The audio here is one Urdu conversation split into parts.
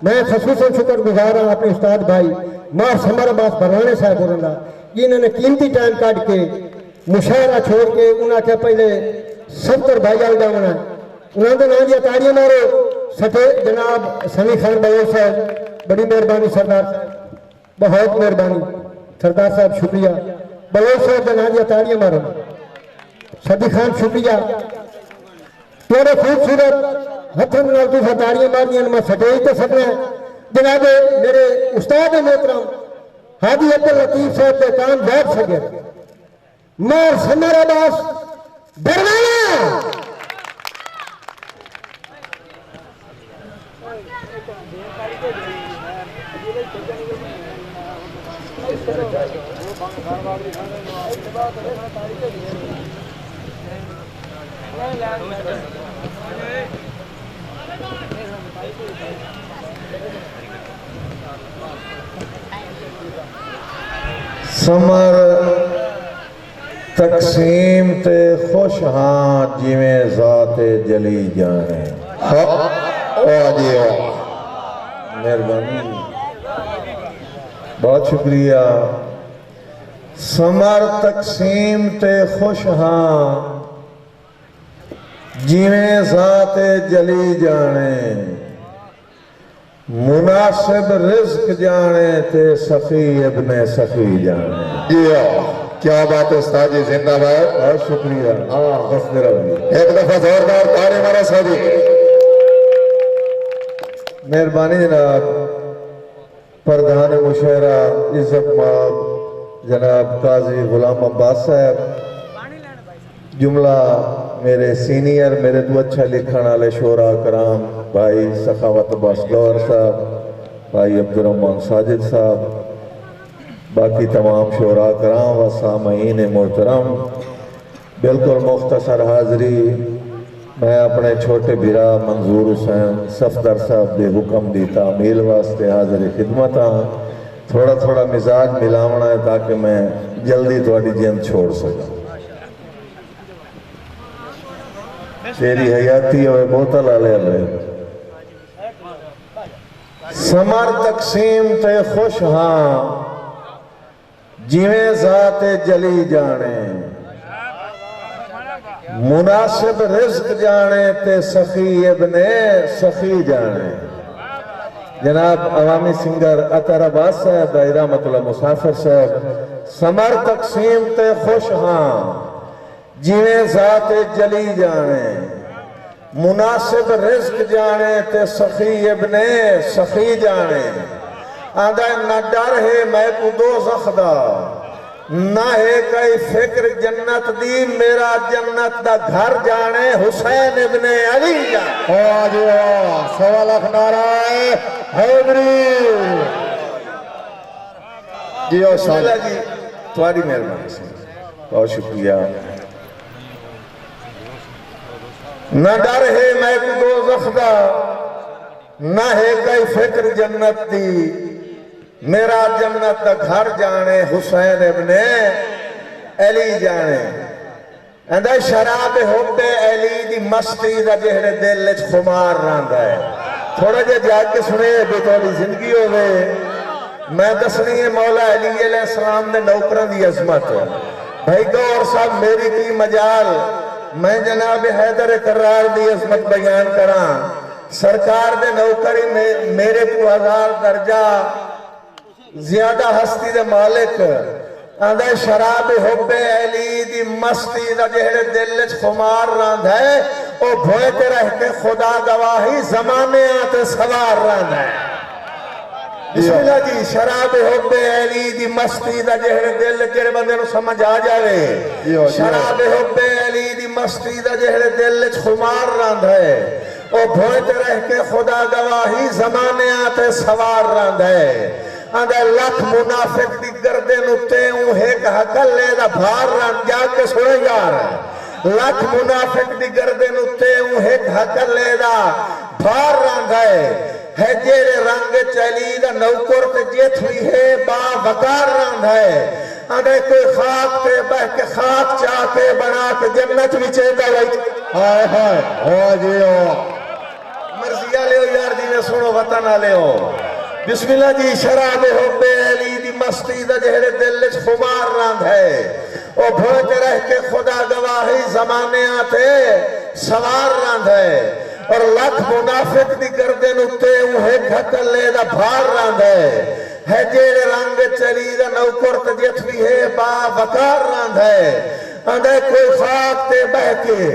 میں خصوصاً شکر گزار ہوں اپنے استاد بھائی مار سمر عباس بھرانے صاحب اور انہوں نے قیمتی ٹائم کاٹ کے مشاعرہ چھوڑ کے انہوں نے پہلے 70 بھائی آل جاؤنا انہوں نے نام دیا تاڑیاں مارو سٹے جناب سمی خان بھائی صاحب بڑی مہربانی سردار صاحب بہت مہربانی سردار صاحب شکریہ بلوچ صاحب کا نام دیا تاڑیاں مارو صدی خان شکریہ تیرے خوبصورت ہتھن نال تو تاڑیاں مارنیاں میں سٹیج تے سکنا ہے جناب میرے استاد محترم حاجی عبد اللطیف صاحب کے کام بیٹھ سکے مار سمر عباس بھرانا سمر تقسیم تے خوش ہاں جویں ذات جلی جانے مہربانی بہت شکریہ سمر تقسیم تے خوش ہاں جویں ذات جلی جانے مناسب رزق جانے تے سخی ابن سخی جانے کیا بات ہے استاد جی زندہ باد بہت شکریہ بس میرا بھی ایک دفعہ زوردار تاڑی مارا سادی مہربانی جناب پردھان مشاعرہ عزت مآب جناب قاضی غلام عباس صاحب جملہ میرے سینئر میرے تو اچھا لکھن والے شعراء کرام بھائی سخاوت عباس گور صاحب بھائی عبدالرحمن ساجد صاحب باقی تمام شعراء کرام و سامعین محترم بالکل مختصر حاضری میں اپنے چھوٹے بھرا منظور حسین صفدر صاحب دے حکم دی تعمیل واسطے حاضر خدمت ہاں تھوڑا تھوڑا مزاج ملاونا ہے تاکہ میں جلدی تھوڑی جند چھوڑ سکوں تیری حیاتی ہوئے بوتل آلے آلے سمر تقسیم تے خوش ہاں جویں ذات جلی جانے مناسب رزق جانے تے سخی ابن سخی جانے جناب عوامی سنگر عطر عباس صاحب رحمت اللہ مسافر صاحب سمر تقسیم تے خوش ہاں جویں ذات جلی جانے مناسب رزق جانے تے سخی ابن سخی جانے آدھا نہ ڈر ہے میں کو دوزخ دا نہ ہے کئی فکر جنت دی میرا جنت دا گھر جانے حسین ابن علی جانے سوا لاکھ نعرہ حیدری جی اور بسم اللہ جی تمہاری مہربانی سے بہت شکریہ نہ ڈر ہے میں کو دوزخ دا نہ ہے کئی فکر جنت دی میرا جنت دا گھر جانے حسین ابن علی جانے اندھا شراب حب علی دی مستی دا جہر دل لچ خمار راندہ ہے تھوڑا جے جا کے سنے بھی تھوڑی زندگی ہوئے میں دسنی ہے مولا علی علیہ السلام نے نوکران دی عظمت بھائی گور صاحب میری کی مجال میں جناب حیدر کرار دی عظمت بیان کران سرکار دے نوکری میرے کو 1000 درجہ زیادہ ہستی دے مالک آندھا شراب حب علی دی مستی دا جہر دلچ خمار راند ہے او بھوئتے رہ کے خدا گواہی زمانے آتے سوار راند ہے بسم اللہ جی شراب حب علی دی مستی دا جہر دل جہر بندے نو سمجھ آ جاوے شراب حب علی دی مستی دا جہر دلچ خمار راند ہے او بھوئتے رہ کے خدا گواہی زمانے آتے سوار راند ہے آندھا لکھ منافق دی گردن اتے ہوں ایک حقل لے دا بھار ران جا کے سنے یار لکھ منافق دی گردن اتے ہوں ایک حقل لے دا بھار ران ہے جیرے رنگ چلی دا نوکر تے جیت ہوئی ہے با وقار ران ہے آندھا کوئی خاک تے بہ کے خاک چاہ کے بنا کے جنت بھی چیدہ رہی ہائے ہائے ہو جی ہو مرضی بجا لے یار جی نے سنو وطن آلے ہو بسم اللہ جی شراب حب علی دی مستی دا جہرے دل وچ خمار راند ہے او بھوتے رہ کے خدا گواہی زمانے آتے سوار راند ہے اور لاکھ منافق دی گردن اتے اوہے گھٹل لے دا بھار راند ہے جیڑے رنگ چلی دا نوکر تجیت بھی ہے با وکار راند ہے اندھے کوئی خاک تے بہ کے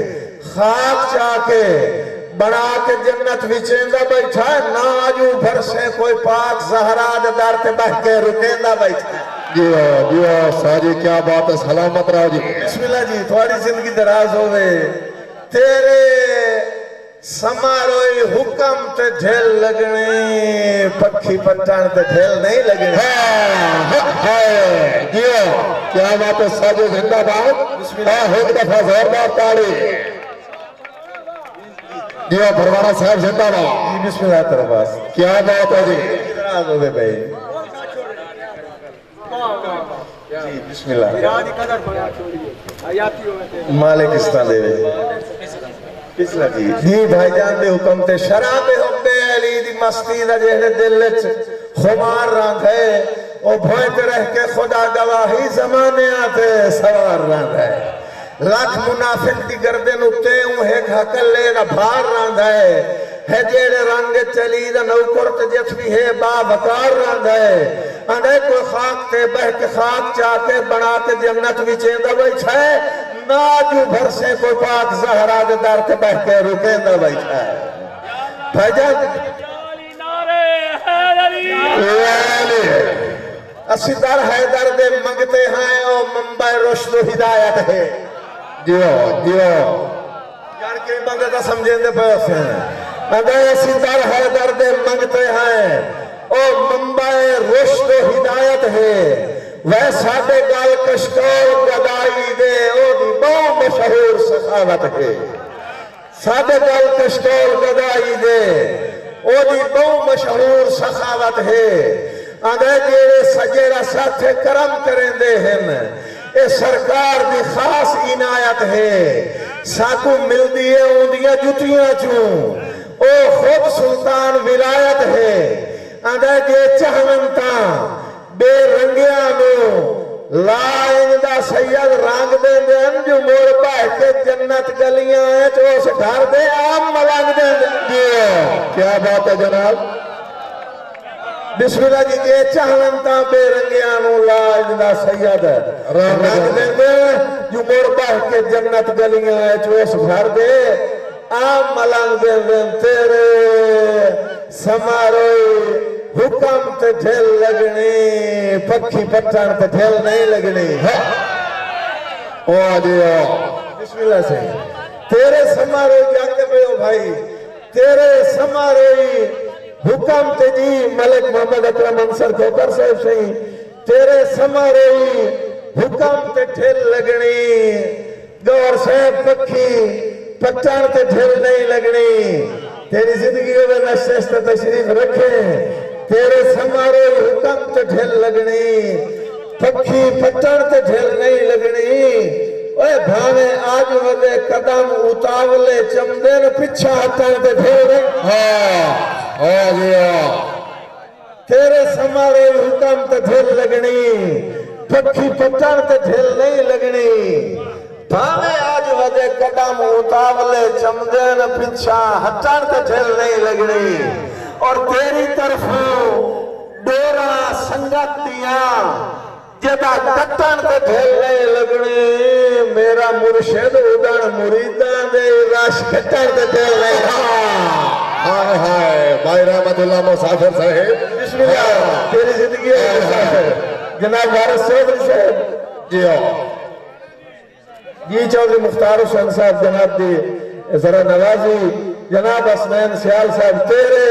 خاک چاہ کے بنا کے جنت وچیندہ بیٹھا ہے نا آجو بھر سے کوئی پاک زہراد دار تے بہ کے رکیندہ بیٹھا ہے جی ساجی کیا بات ہے سلامت رہا جی بسم اللہ جی تھوڑی زندگی دراز ہوئے تیرے سماروئی حکم تے ڈھیل لگنے پکھی پٹان تے ڈھیل نہیں لگنے جی کیا بات ہے ساجی زندہ بات ایک دفعہ زوردار تاڑی جی بھروانا صاحب زندہ بات بسم اللہ ترباس کیا بات ہے جی دراز ہوئے بھائی جی بسم اللہ مالک استان دے پچھلا جی بھائی جان دے حکم تے شراب حب علی دی مستی دا جہرے دل وچ خمار راند ہے او بھوئے رہ کے خدا گواہی زمانے آتے سوار راند ہے لاکھ منافق دی گردن اتے اوہے گھکل لے دا بھار راند ہے جیڑے رنگ چلی دا نوکر تجت بھی ہے با وکار راند ہے انہیں کوئی خاک تے بہ کے خاک چاہتے بنا کے جنت وچیندہ بیٹھا ہے ناجو بھر سے کوئی پاک زہراد دار تے بہ کے رکیندہ بیٹھا ہے بھائی جان اسی در حیدر دے منگتے ہیں او منبع رشد و ہدایت ہے جیو یار کی منگتا سمجھیں دے پیس ہیں اگر اسی در حیدر دے منگتے ہیں او منبع رشد و ہدایت ہے ویسا دے گال کشکول گدائی دے او دی بہت مشہور سخاوت ہے سادے گال کشکول گدائی دے او دی بہت مشہور سخاوت ہے اگر جیرے سجیرہ ساتھے کرم کریں دے ہیں اے سرکار دی خاص عنایت ہے ساکو مل دیئے اوندیاں جتیاں چوں او خود سلطان ولایت ہے اندھے جے چہمنتا بے رنگیاں نو لائن دا سید رنگ دیں دے انجو مور پائے کے جنت گلیاں ہیں تو اس گھر دے آم ملنگ دیں دے کیا بات ہے جناب بسم اللہ جی جے چہمنتا بے رنگیاں نو لائن دا سید رنگ دیں دے جو مور پائے کے جنت گلیاں ہیں تو اس گھر دے آم ملنگ دیں دے تیرے سماروئی حکم تے ڈھیل لگنی پکھی پٹھان تے ڈھیل نہیں لگنی او آجیو بسم اللہ سے تیرے سماروئی جانتے پہ ہو بھائی تیرے سماروئی حکم تے جی ملک محمد اکرم انصر کھوکر صاحب سے تیرے سماروئی حکم تے ڈھیل لگنی گور صاحب پکھی پٹھان تے ڈھیل نہیں لگنی تیری زندگی میں نشست تشریف رکھیں تیرے سماروئی حکم تے ڈھیل لگنی پکھی پٹھان تے ڈھیل نہیں لگنی اوے بھاوے آج ودے قدم اتاولے چمدن پچھا ہٹان تے ڈھیل تیرے سماروئی حکم تے ڈھیل لگنی پکھی پٹھان تے ڈھیل نہیں لگنی بھاوے آج ودے قدم اتاولے چمدن پچھا ہٹان تے ڈھیل نہیں لگنی اور تیری طرف ڈورا سنگت دیاں جدا کٹن تے ڈھیل نہیں لگنی میرا مرشد ادن مریدان دے راش کٹن تے ڈھیل نہیں ہائے ہائے بھائی رحمت اللہ مسافر صاحب بسم اللہ تیری زندگی ہے مسافر جناب وارث چودھری صاحب جی چودھری مختار حسین صاحب جناب دی ذرا نوازی جناب حسنین سیال صاحب تیرے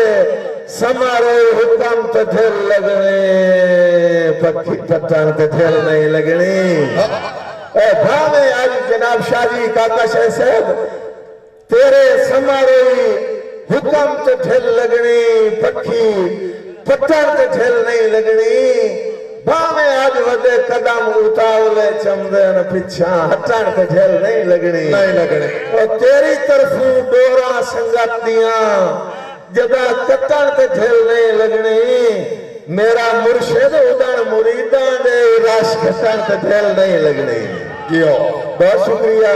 سماروئی حکم تے ڈھیل لگنے پکھی پٹھان تے ڈھیل نہیں لگنی اے بھاوے آج جناب شاہ جی کاکا شاہ صاحب تیرے سماروئی حکم تے ڈھیل لگنی پکھی پٹھان تے ڈھیل نہیں لگنی بھاوے آج ودے قدم اتاولے چمدن پچھا ہٹان تے ڈھیل نہیں لگنی نہیں لگنی اور تیری طرفوں ڈورا سنگت دیاں جدا کٹن تے ڈھل نہیں لگنی میرا مرشد ادن مریداں دے رش کٹن تے ڈھل نہیں لگنی جیو بہت شکریہ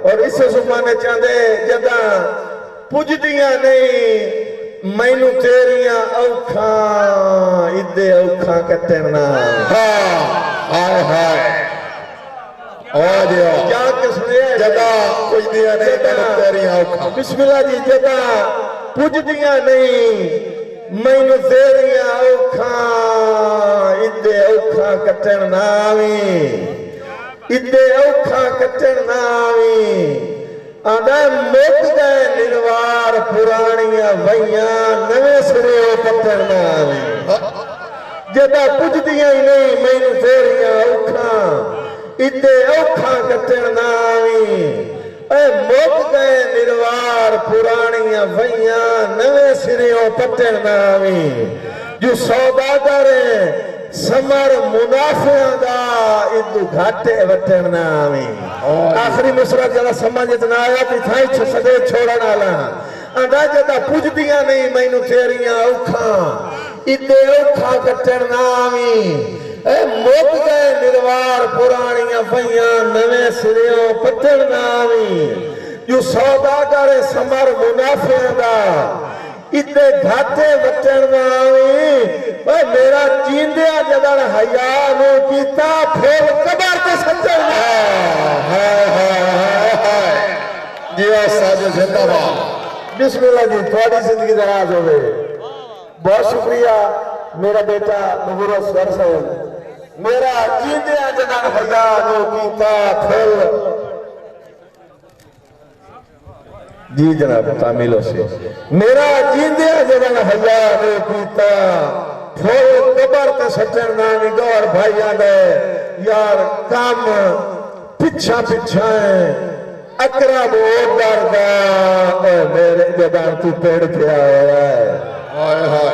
اور اس زمانے چاندے جدا پجدیاں نہیں مینو تیریاں اوکھاں ادے اوکھاں کٹنا ہائے ہائے کیا قسم ہے جدا پجدیاں نہیں مینو تیریاں اوکھاں بسم اللہ جی جدا پجدیاں نہیں مینو تیریاں اوکھاں ادے اوکھاں کٹنا ادے اوکھاں کٹنا آدھا مک گئے نروار پرانیاں ویاں نوے سرے پترنا جدا پجدیاں ہی نہیں مینو تیریاں اوکھاں ادے اوکھاں کٹنا اے مک گئے نروار پرانیاں ویاں نوے سرے پترنا جو سوداگر سمر منافعہ دا ادو گھاٹے وٹرنا آخری مصرہ جلا سمجھت نہ آیا تی تھائی چھسدے چھوڑنا لا اندھا جدا پوجدیاں نہیں مینو تیریاں اوکھاں ادے اوکھاں کٹرنا اے موک گئے نروار پرانیاں ویاں نوے سریوں پترنا جو سوداگر سمر منافعہ دا ادھے گھاٹے وٹرنا میرا جیندیا جدن حیانو کیتا پھول قبر تے سچرنا جی ساجو زندہ باد بسم اللہ جی تھوڑی زندگی دراز ہوئے بہت شکریہ میرا بیٹا مغرس ورسول میرا جیندیا جدن حیانو کیتا پھول جی جناب تعمیلوں سے میرا جیندیا جدن حیانو کیتا پھول قبر تے سچرنا گور بھائیاں دے یار کام پچھا پچھا ہے اقرب او دردا اے میرے جدان تو پیڑ پہ آیا ہے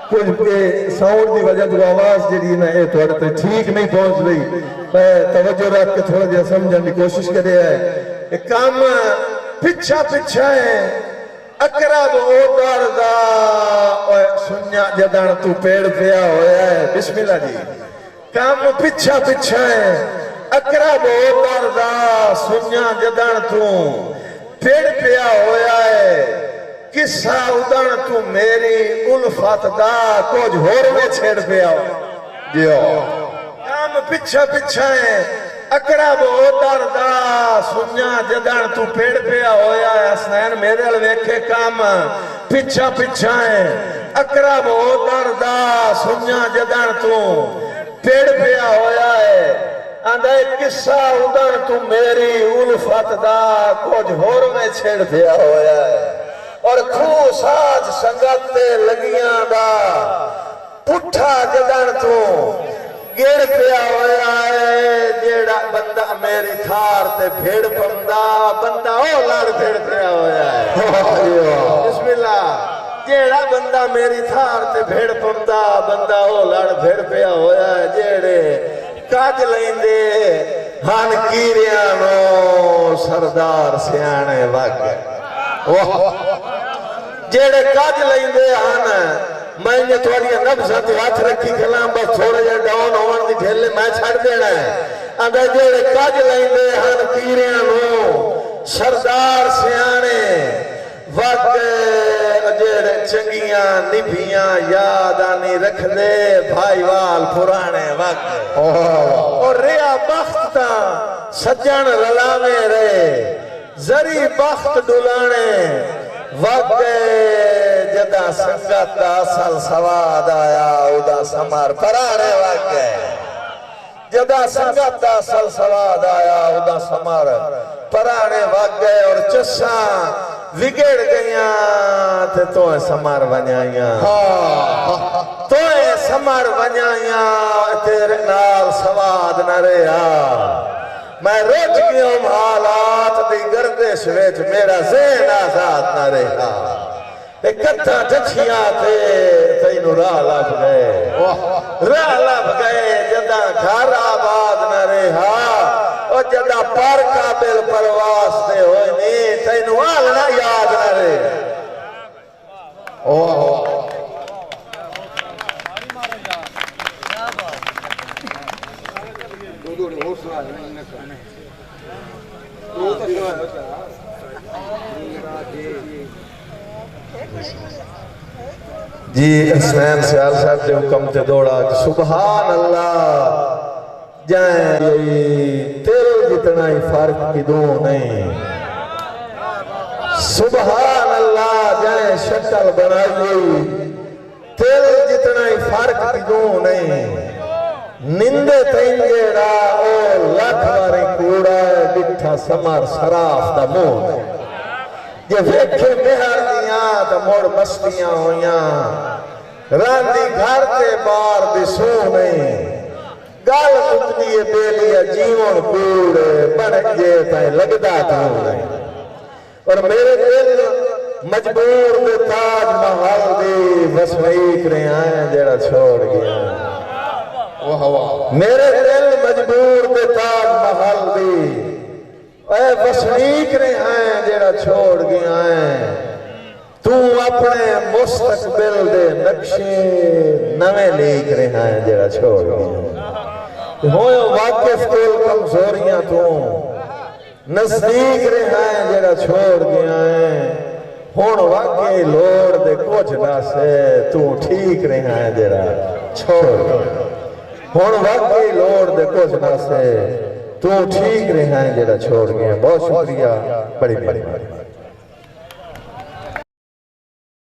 کچھ کے ساؤنڈ دی وجہ تو آواز جڑی نا اے تھوڑے تے ٹھیک نہیں پہنچ رہی میں توجہ رکھ کے تھوڑا دیا سمجھنے کی کوشش کرے ہے کام پچھا پچھا ہے اقرب او دردا اوے سنیا جدان تو پیڑ پیا ہویا ہے بسم اللہ جی کام پچھا پچھا ہے اقرب او دردا سنیا جدان تو پیڑ پیا ہویا ہے قصہ ادن تو میری الفت دا کچھ ہور میں چھیڑ پیا ہو جیو کام پچھا پچھا ہے اقرب او دردا سنیا جدن تو پیڑ پیا ہویا ہے حسنین میرے الویکھے کام پچھا پچھا ہے اقرب او دردا سنیا جدن تو پیڑ پیا ہویا ہے آندھا ایک قصہ ادن تو میری الفت دا کچھ ہور میں چھیڑ پیا ہویا ہے اور کھو ساج سنگتے لگیاں دا پٹھا جدن تو گیڑ پیا ہویا ہے جیڑا بندہ میری تھار تے بھیڑ پمدا بندہ او لڑ بھیڑ پیا ہویا ہے بسم اللہ جیڑا بندہ میری تھار تے بھیڑ پمدا بندہ او لڑ بھیڑ پیا ہویا ہے جیڑے کاج لیندے ہن کیریانو سردار سیانے واقع جیڑے کاج لیندے ہن میں نے تھوڑی نبضات ہاتھ رکھی کلام بس تھوڑے جا ڈاؤن ہونے دی ڈھیلے میں چھڑ دینا ہے اندھا جیڑے کاج لیندے ہن کیریانو سردار سیانے واقع جیڑے چنگیاں نبھیاں یادانی رکھ دے بھائی وال پرانے واقع اور ریا بخت سجن رلاوے رے زری بخت ڈولانے واقع جدا سنگت اصل سواد آیا ادا سمار پرانے واقع جدا سنگت اصل سواد آیا ادا سمار پرانے واقع اور چساں وگڑ گئیاں تے توئے سمار ونیائیاں توئے سمار ونیائیاں تیرے نال سواد نہ رہا میں روچ گیوں حالات دی گردش ویچ میرا ذہن آزاد نہ رہا کتھا ٹچھیاں تھے تینو راہ لب گئے جدا گھر آباد نہ رہا اور جدا پر قابل پرواز دے ہوئے نہیں تینو آلنا یاد نہ رہا جی حسین سیال صاحب دے حکم تے دوڑا سبحان اللہ جائیں تیرے جتنا ہی فرق کی دو نہیں سبحان اللہ جائیں شکل بنائی تیرے جتنا ہی فرق کی دو نہیں نندے تینگے را او لکھ بارے کوڑا ہے بٹھا سمار سراف دا مون یہ ویکھے مہر دیاں تا موڑ مستیاں ہویاں راندی گھر تے بار بسو نہیں گال مکنی بیلیا جیون کوڑے بنجے تائیں لگدا تھا نہیں اور میرے دل مجبور دے تاج محل دی وسوئی کرے آئیں جڑا چھوڑ گیا میرے دل مجبور دے تاج محل دی اے وسوئی کرے آئیں جڑا چھوڑ گیا آئیں تو اپنے مستقبل دے نقشے نویں لے کرے آئیں جڑا چھوڑ گیا ہوئے واقف کل کمزوریاں تو نزدیک رہائیں جڑا چھوڑ گیا ہے ہون واقعی لوڑ دے کچھ نہ سے تو ٹھیک رہائیں جڑا چھوڑ گیا ہون واقعی لوڑ دے کچھ نہ سے تو ٹھیک رہائیں جڑا چھوڑ گیا بہت شکریہ بڑی بڑی